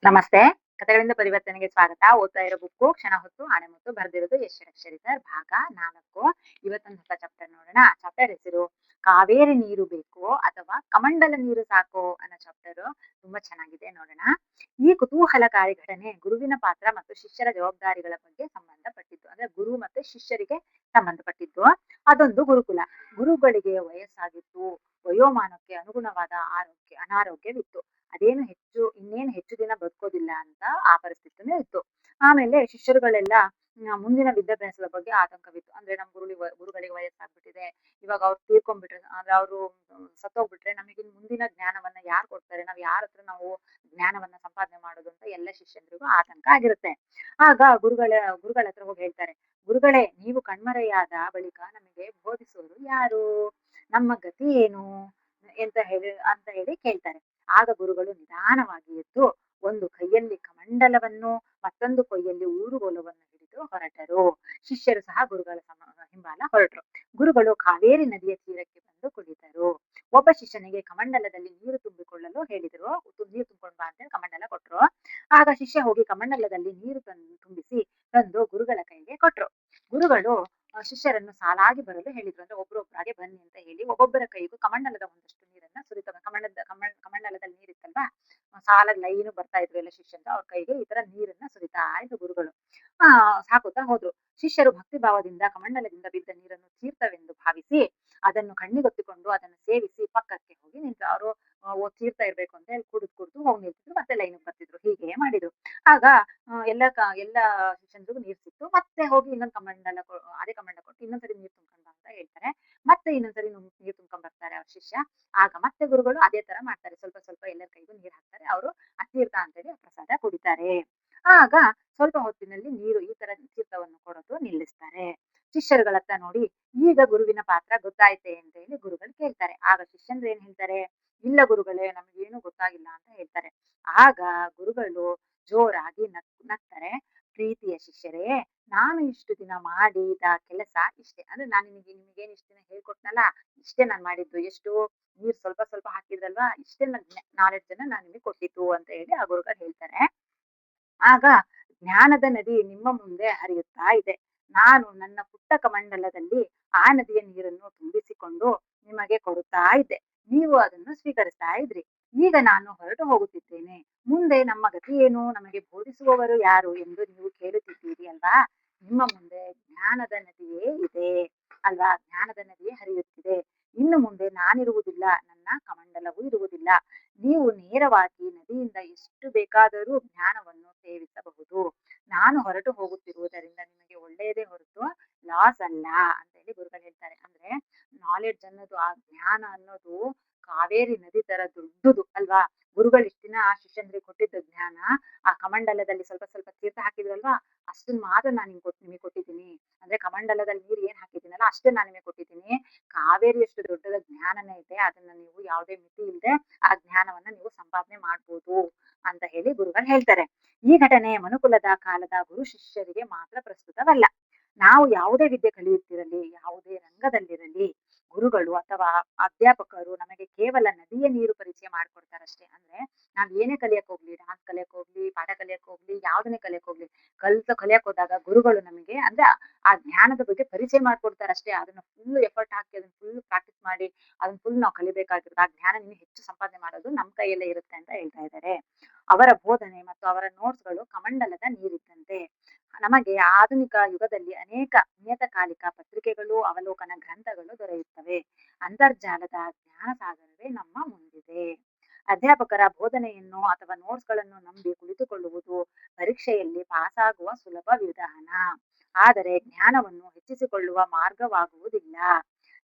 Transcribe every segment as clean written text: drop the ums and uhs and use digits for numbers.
ನಮಸ್ತೆ. ಕಥೆಗಳಿಂದ ಪರಿವರ್ತನೆಗೆ ಸ್ವಾಗತ. ಓದ್ತಾ ಇರೋ ಬುಕ್ಕು ಕ್ಷಣ ಹೊತ್ತು ಆಣೆ ಮುತ್ತು ಬರೆದಿರೋದು ಎಸ್ ಷಡಕ್ಷರಿ ಭಾಗ 4. ಇವತ್ತೊಂದು ಹೊಸ ಚಾಪ್ಟರ್ ನೋಡೋಣ. ಚಾಪ್ಟರ್ ಹೆಸರು ಕಾವೇರಿ ನೀರು ಬೇಕೋ ಅಥವಾ ಕಮಂಡಲ ನೀರು ಸಾಕೋ ಅನ್ನೋ ಚಾಪ್ಟರ್ ತುಂಬಾ ಚೆನ್ನಾಗಿದೆ, ನೋಡೋಣ. ಈ ಕುತೂಹಲಕಾರಿ ಘಟನೆ ಗುರುವಿನ ಪಾತ್ರ ಮತ್ತು ಶಿಷ್ಯರ ಜವಾಬ್ದಾರಿಗಳ ಬಗ್ಗೆ ಸಂಬಂಧಪಟ್ಟಿದ್ದು. ಅಂದ್ರೆ ಗುರು ಮತ್ತೆ ಶಿಷ್ಯರಿಗೆ ಸಂಬಂಧಪಟ್ಟಿದ್ದು. ಅದೊಂದು ಗುರುಕುಲ. ಗುರುಗಳಿಗೆ ವಯಸ್ಸಾಗಿತ್ತು. ವಯೋಮಾನಕ್ಕೆ ಅನುಗುಣವಾದ ಅನಾರೋಗ್ಯವಿತ್ತು. ಇನ್ನೇನು ಹೆಚ್ಚು ದಿನ ಬದುಕೋದಿಲ್ಲ ಅಂತ ಆ ಪರಿಸ್ಥಿತಿನೇ ಇತ್ತು. ಆಮೇಲೆ ಶಿಷ್ಯರುಗಳೆಲ್ಲ ಮುಂದಿನ ವಿದ್ಯಾಭ್ಯಾಸದ ಬಗ್ಗೆ ಆತಂಕವಿತ್ತು. ಅಂದ್ರೆ ನಮ್ಮ ಗುರುಗಳಿಗೆ ವಯಸ್ಸಾಗ್ಬಿಟ್ಟಿದೆ, ಇವಾಗ ಅವ್ರು ತೀರ್ಕೊಂಡ್ಬಿಟ್ರೆ, ಅಂದ್ರೆ ಅವರು ಸತ್ತೋಗ್ಬಿಟ್ರೆ ನಮಗೆ ಮುಂದಿನ ಜ್ಞಾನವನ್ನ ಯಾರು ಕೊಡ್ತಾರೆ, ನಾವು ಜ್ಞಾನವನ್ನ ಸಂಪಾದನೆ ಮಾಡೋದು ಅಂತ ಎಲ್ಲ ಶಿಷ್ಯಂದ್ರಿಗೂ ಆತಂಕ ಆಗಿರುತ್ತೆ. ಆಗ ಗುರುಗಳ ಹತ್ರ ಹೋಗಿ ಹೇಳ್ತಾರೆ, ಗುರುಗಳೇ, ನೀವು ಕಣ್ಮರೆಯಾದ ಬಳಿಕ ನಮಗೆ ಬೋಧಿಸುವರು ಯಾರು? ನಮ್ಮ ಗತಿ ಏನು ಅಂತ ಹೇಳಿ ಕೇಳ್ತಾರೆ. ಆಗ ಗುರುಗಳು ನಿಧಾನವಾಗಿ ಎದ್ದು ಒಂದು ಕೈಯಲ್ಲಿ ಕಮಂಡಲವನ್ನು ಮತ್ತೊಂದು ಕೈಯಲ್ಲಿ ಊರುಗೋಲವನ್ನು ಹಿಡಿದು ಹೊರಟರು. ಶಿಷ್ಯರು ಸಹ ಗುರುಗಳ ಹಿಂಬಾಲ ಹೊರಟರು. ಗುರುಗಳು ಕಾವೇರಿ ನದಿಯ ತೀರಕ್ಕೆ ಬಂದು ಕುಳಿತರು. ಒಬ್ಬ ಶಿಷ್ಯನಿಗೆ ಕಮಂಡಲದಲ್ಲಿ ನೀರು ತುಂಬಿಕೊಳ್ಳಲು ಹೇಳಿದರು. ನೀರು ತುಂಬಿಕೊಂಡು ಬಾ ಅಂತ ಕಮಂಡಲ ಕೊಟ್ರು. ಆಗ ಶಿಷ್ಯ ಹೋಗಿ ಕಮಂಡಲದಲ್ಲಿ ನೀರು ತುಂಬಿಸಿ ತಂದು ಗುರುಗಳ ಕೈಗೆ ಕೊಟ್ರು. ಗುರುಗಳು ಶಿಷ್ಯರನ್ನು ಸಾಲಾಗಿ ಬರಲು ಹೇಳಿದ್ರು. ಅಂದ್ರೆ ಒಬ್ಬರೊಬ್ಬರಾಗೆ ಬನ್ನಿ ಅಂತ ಹೇಳಿ ಒಬ್ಬೊಬ್ಬರ ಕೈಗೂ ಕಮಂಡಲದ ಒಂದಷ್ಟು ನೀರನ್ನ ಸುರಿತ ಕಮಂಡಲದಲ್ಲಿ ನೀರಿತ್ತಲ್ವಾ, ಸಾಲಾಗಿ ಲೈನು ಬರ್ತಾ ಇದ್ರು ಎಲ್ಲ ಶಿಷ್ಯರು. ಅವ್ರ ಕೈಗೆ ಈ ತರ ನೀರನ್ನ ಸುರಿತಾ ಇದ್ರು ಗುರುಗಳು. ಸಾಕುತ್ತಾ ಹೋದ್ರು. ಶಿಷ್ಯರು ಭಕ್ತಿ ಭಾವದಿಂದ ಕಮಂಡಲದಿಂದ ಬಿದ್ದ ನೀರನ್ನು ತೀರ್ಥವೆಂದು ಭಾವಿಸಿ ಅದನ್ನು ಕಣ್ಣಿಗೊತ್ತಿಕೊಂಡು ಅದನ್ನು ಸೇವಿಸಿ ಪಕ್ಕಕ್ಕೆ ಹೋಗಿ ನಿಂತರು. ಅವರು ತೀರ್ಥ ಇರ್ಬೇಕು ಅಂತ ಹೇಳಿ ಕುಡಿದು ಹೋಗಿ ನಿಲ್ತಿದ್ರು, ಮತ್ತೆ ಲೈನ್ ಬರ್ತಿದ್ರು. ಹೀಗೆ ಮಾಡಿದ್ರು. ಆಗ ಎಲ್ಲ ಶಿಷ್ಯಂದ್ರಿಗೂ ನೀರ್ ಸಿಕ್ತು. ಮತ್ತೆ ಹೋಗಿ ಇನ್ನೊಂದು ಅದೇ ಕಮಂಡ ಕೊಟ್ಟು ಇನ್ನೊಂದ್ಸರಿ ನೀರ್ ತುಂಬ್ಕೊಂಡ್ ಬಾ ಅಂತ ಹೇಳ್ತಾರೆ. ಮತ್ತೆ ಇನ್ನೊಂದ್ಸರಿ ನೀರ್ ತುಂಬ್ಕೊಂಡ್ ಬರ್ತಾರೆ ಅವ್ರ ಶಿಷ್ಯ. ಆಗ ಮತ್ತೆ ಗುರುಗಳು ಅದೇ ತರ ಮಾಡ್ತಾರೆ. ಸ್ವಲ್ಪ ಸ್ವಲ್ಪ ಎಲ್ಲರ ಕೈಗೂ ನೀರ್ ಹಾಕ್ತಾರೆ. ಅವರು ಆ ತೀರ್ಥ ಅಂತೇಳಿ ಪ್ರಸಾದ ಕುಡಿತಾರೆ. ಆಗ ಸ್ವಲ್ಪ ಹೊತ್ತಿನಲ್ಲಿ ಈ ತರ ತೀರ್ಥವನ್ನು ಕೊಡೋದು ನಿಲ್ಲಿಸ್ತಾರೆ. ಶಿಷ್ಯರುಗಳತ್ತ ನೋಡಿ, ಈಗ ಗುರುವಿನ ಪಾತ್ರ ಗೊತ್ತಾಯ್ತೆ ಅಂತ ಹೇಳಿ ಗುರುಗಳು ಕೇಳ್ತಾರೆ. ಆಗ ಶಿಷ್ಯಂದ್ರು ಏನ್ ಹೇಳ್ತಾರೆ, ಇಲ್ಲ ಗುರುಗಳೇ, ನಮಗೇನು ಗೊತ್ತಾಗಿಲ್ಲ ಅಂತ ಹೇಳ್ತಾರೆ. ಆಗ ಗುರುಗಳು ಜೋರಾಗಿ ನಗ್ತಾರೆ. ಪ್ರೀತಿಯ ಶಿಷ್ಯರೇ, ನಾನು ಇಷ್ಟು ದಿನ ಮಾಡಿದ ಕೆಲಸ ಇಷ್ಟೇ. ಅಂದ್ರೆ ನಾನು ನಿಮಗೇನು ಇಷ್ಟು ದಿನ ಹೇಳ್ಕೊಟ್ನಲ್ಲ, ಇಷ್ಟೇ ನಾನು ಮಾಡಿದ್ದು. ಎಷ್ಟು ನೀರ್ ಸ್ವಲ್ಪ ಸ್ವಲ್ಪ ಹಾಕಿದ್ರಲ್ವಾ, ಇಷ್ಟೇ ನಾಲೆಡ್ಜ್ ಅನ್ನ ನಾನು ನಿಮಗೆ ಕೊಟ್ಟಿದ್ದು ಅಂತ ಹೇಳಿ ಆ ಗುರುಗಳು ಹೇಳ್ತಾರೆ. ಆಗ ಜ್ಞಾನದ ನದಿ ನಿಮ್ಮ ಮುಂದೆ ಹರಿಯುತ್ತಾ ಇದೆ. ನಾನು ನನ್ನ ಪುಟ್ಟ ಕಮಂಡಲದಲ್ಲಿ ಆ ನದಿಯ ನೀರನ್ನು ತುಂಬಿಸಿಕೊಂಡು ನಿಮಗೆ ಕೊಡುತ್ತಾ ಇದ್ದೆ. ನೀವು ಅದನ್ನು ಸ್ವೀಕರಿಸ್ತಾ ಇದ್ರಿ. ಈಗ ನಾನು ಹೊರಟು ಹೋಗುತ್ತಿದ್ದೇನೆ. ಮುಂದೆ ನಮ್ಮ ಗತಿ ಏನು, ನಮಗೆ ಬೋಧಿಸುವವರು ಯಾರು ಎಂದು ನೀವು ಕೇಳುತ್ತಿದ್ದೀರಿ ಅಲ್ವಾ? ನಿಮ್ಮ ಮುಂದೆ ಜ್ಞಾನದ ನದಿಯೇ ಇದೆ ಅಲ್ವಾ? ಜ್ಞಾನದ ನದಿಯೇ ಹರಿಯುತ್ತಿದೆ. ಇನ್ನು ಮುಂದೆ ನಾನಿರುವುದಿಲ್ಲ, ನನ್ನ ಕಮಂಡಲವೂ ಇರುವುದಿಲ್ಲ. ನೀವು ನೇರವಾಗಿ ನದಿಯಿಂದ ಎಷ್ಟು ಬೇಕಾದರೂ ಜ್ಞಾನವನ್ನು ಸೇವಿಸಬಹುದು. ನಾನು ಹೊರಟು ಹೋಗುತ್ತಿರುವುದರಿಂದ ನಿಮಗೆ ಒಳ್ಳೆಯದೇ ಹೊರತು ಲಾಸ್ ಅಲ್ಲ ಅಂತ ಹೇಳಿ ಗುರುಗಳು ಹೇಳ್ತಾರೆ. ಅಂದ್ರೆ ನಾಲೆಡ್ಜ್ ಅನ್ನೋದು, ಆ ಜ್ಞಾನ ಅನ್ನೋದು ಕಾವೇರಿ ನದಿ ತರ ದೊಡ್ಡದು ಅಲ್ವಾ? ಗುರುಗಳು ಇಷ್ಟ ದಿನ ಆ ಶಿಷ್ಯಂದ್ರಿಗೆ ಕೊಟ್ಟಿದ್ದ ಜ್ಞಾನ, ಆ ಕಮಂಡಲದಲ್ಲಿ ಸ್ವಲ್ಪ ಸ್ವಲ್ಪ ತೀರ್ಥ ಹಾಕಿದ್ರಲ್ವಾ, ಅಷ್ಟನ್ನ ಮಾತ್ರ ನಾನು ನಿಮಗೆ ಕೊಟ್ಟಿದ್ದೀನಿ. ಅಂದ್ರೆ ಕಮಂಡಲದಲ್ಲಿ ನೀರು ಏನ್ ಹಾಕಿದ್ದೀನಲ್ಲ ಅಷ್ಟೇ ನಾನು ನಿಮಗೆ ಕೊಟ್ಟಿದ್ದೀನಿ. ಕಾವೇರಿಯಷ್ಟು ದೊಡ್ಡದ ಜ್ಞಾನನೇ ಇದೆ. ಅದನ್ನ ನೀವು ಯಾವುದೇ ಮಿತಿ ಇಲ್ಲದೆ ಆ ಜ್ಞಾನವನ್ನ ನೀವು ಸಂಪಾದನೆ ಮಾಡ್ಬೋದು ಅಂತ ಹೇಳಿ ಗುರುಗಳು ಹೇಳ್ತಾರೆ. ಈ ಘಟನೆ ಮನುಕುಲದ ಕಾಲದ ಗುರು ಶಿಷ್ಯರಿಗೆ ಮಾತ್ರ ಪ್ರಸ್ತುತವಲ್ಲ. ನಾವು ಯಾವುದೇ ವಿದ್ಯೆ ಕಲಿಯುತ್ತಿರಲಿ, ಯಾವುದೇ ರಂಗದಲ್ಲಿರಲಿ, ಗುರುಗಳು ಅಥವಾ ಅಧ್ಯಾಪಕರು ನಮಗೆ ಕೇವಲ ನದಿಯ ನೀರು ಪರಿಚಯ ಮಾಡ್ಕೊಡ್ತಾರಷ್ಟೇ. ಅಂದ್ರೆ ನಾವ್ ಏನೇ ಕಲಿಯಕ್ ಹೋಗ್ಲಿ, ಡಾನ್ಸ್ ಕಲಿಯಕ್ ಹೋಗ್ಲಿ, ಪಾಠ ಕಲಿಯಕ್ ಹೋಗ್ಲಿ, ಯಾವ್ದನ್ನೇ ಕಲಿಯಕ್ ಹೋಗ್ಲಿ, ಕಲಿಯಕ್ ಹೋದಾಗ ಗುರುಗಳು ನಮಗೆ ಅಂದ್ರೆ ಆ ಜ್ಞಾನದ ಬಗ್ಗೆ ಪರಿಚಯ ಮಾಡ್ಕೊಡ್ತಾರಷ್ಟೇ. ಅದನ್ನ ಫುಲ್ ಎಫರ್ಟ್ ಹಾಕಿ ಅದನ್ನ ಫುಲ್ ಪ್ರಾಕ್ಟೀಸ್ ಮಾಡಿ ಅದನ್ನ ಫುಲ್ ನಾವು ಕಲಿಬೇಕಾಗಿರುತ್ತೆ. ಆ ಜ್ಞಾನ ನಿಮಗೆ ಹೆಚ್ಚು ಸಂಪಾದನೆ ಮಾಡೋದು ನಮ್ಮ ಕೈಯಲ್ಲೇ ಇರುತ್ತೆ ಅಂತ ಹೇಳ್ತಾ ಇದ್ದಾರೆ. ಅವರ ಬೋಧನೆ ಮತ್ತು ಅವರ ನೋಟ್ಸ್ಗಳು ಕಮಂಡಲದ ನೀರಿದ್ದಂತೆ. ನಮಗೆ ಆಧುನಿಕ ಯುಗದಲ್ಲಿ ಅನೇಕ ನಿಯತಕಾಲಿಕ ಪತ್ರಿಕೆಗಳು, ಅವಲೋಕನ ಗ್ರಂಥಗಳು ದೊರೆಯುತ್ತವೆ. ಅಂತರ್ಜಾಲದ ಜ್ಞಾನ ಸಾಗರವೇ ನಮ್ಮ ಮುಂದಿದೆ. ಅಧ್ಯಾಪಕರ ಬೋಧನೆಯನ್ನು ಅಥವಾ ನೋಟ್ಸ್ಗಳನ್ನು ನಂಬಿ ಕುಳಿತುಕೊಳ್ಳುವುದು ಪರೀಕ್ಷೆಯಲ್ಲಿ ಪಾಸಾಗುವ ಸುಲಭ ವಿಧಾನ. ಆದರೆ ಜ್ಞಾನವನ್ನು ಹೆಚ್ಚಿಸಿಕೊಳ್ಳುವ ಮಾರ್ಗವಾಗುವುದಿಲ್ಲ.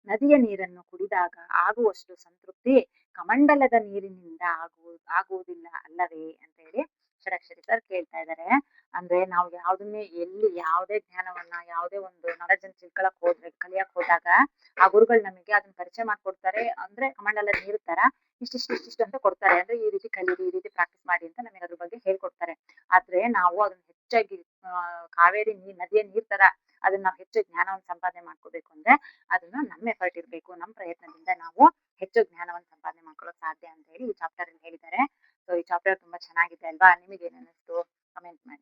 ನದಿಯ ನೀರನ್ನು ಕುಡಿದಾಗ ಆಗುವಷ್ಟು ಸಂತೃಪ್ತಿ ಕಮಂಡಲದ ನೀರಿನಿಂದ ಆಗುವುದಿಲ್ಲ ಅಲ್ಲವೇ ಅಂತ ಹೇಳಿ ಷಡಕ್ಷರಿ ಸರ್ ಕೇಳ್ತಾ ಇದ್ದಾರೆ. ಅಂದ್ರೆ ನಾವು ಎಲ್ಲಿ ಯಾವುದೇ ಜ್ಞಾನವನ್ನ, ಯಾವುದೇ ಒಂದು ನಾಲೆಡ್ಜ್ ಅನ್ನು ಕಲಿಯಕ್ ಹೋದಾಗ ಆ ಗುರುಗಳು ನಮಗೆ ಅದನ್ನ ಪರಿಚಯ ಮಾಡ್ಕೊಡ್ತಾರೆ. ಅಂದ್ರೆ ಕಮಂಡಲದ ನೀರು ತರ ಇಷ್ಟಿಷ್ಟು ಅಂತ ಕೊಡ್ತಾರೆ. ಅಂದ್ರೆ ಈ ರೀತಿ ಕಲೀರಿ, ಈ ರೀತಿ ಪ್ರಾಕ್ಟೀಸ್ ಮಾಡಿ ಅಂತ ನಮಗೆ ಅದ್ರ ಬಗ್ಗೆ ಹೇಳ್ಕೊಡ್ತಾರೆ. ಆದ್ರೆ ನಾವು ಅದನ್ನ ಹೆಚ್ಚಾಗಿ ಕಾವೇರಿ ನದಿಯ ನೀರ್ ತರ ಅದನ್ನ ನಾವು ಹೆಚ್ಚು ಜ್ಞಾನವನ್ನು ಸಂಪಾದನೆ ಮಾಡ್ಕೋಬೇಕು ಅಂದ್ರೆ ಅದನ್ನ ನಮ್ಮ ಎಫರ್ಟ್ ಇರ್ಬೇಕು, ನಮ್ಮ ಪ್ರಯತ್ನದಿಂದ ನಾವು ಹೆಚ್ಚು ಜ್ಞಾನವನ್ನು ಸಂಪಾದನೆ ಮಾಡ್ಕೊಳ್ಳೋಕೆ ಸಾಧ್ಯ ಅಂತ ಹೇಳಿ ಈ ಚಾಪ್ಟರ್ ಅಲ್ಲಿ ಹೇಳಿದ್ದಾರೆ. ಸೊ ಈ ಚಾಪ್ಟರ್ ತುಂಬಾ ಚೆನ್ನಾಗಿದೆ ಅಲ್ವಾ? ನಿಮಗೇನ್ ಅನ್ನಿಸ್ತು? ಕಮೆಂಟ್ ಮಾಡಿ.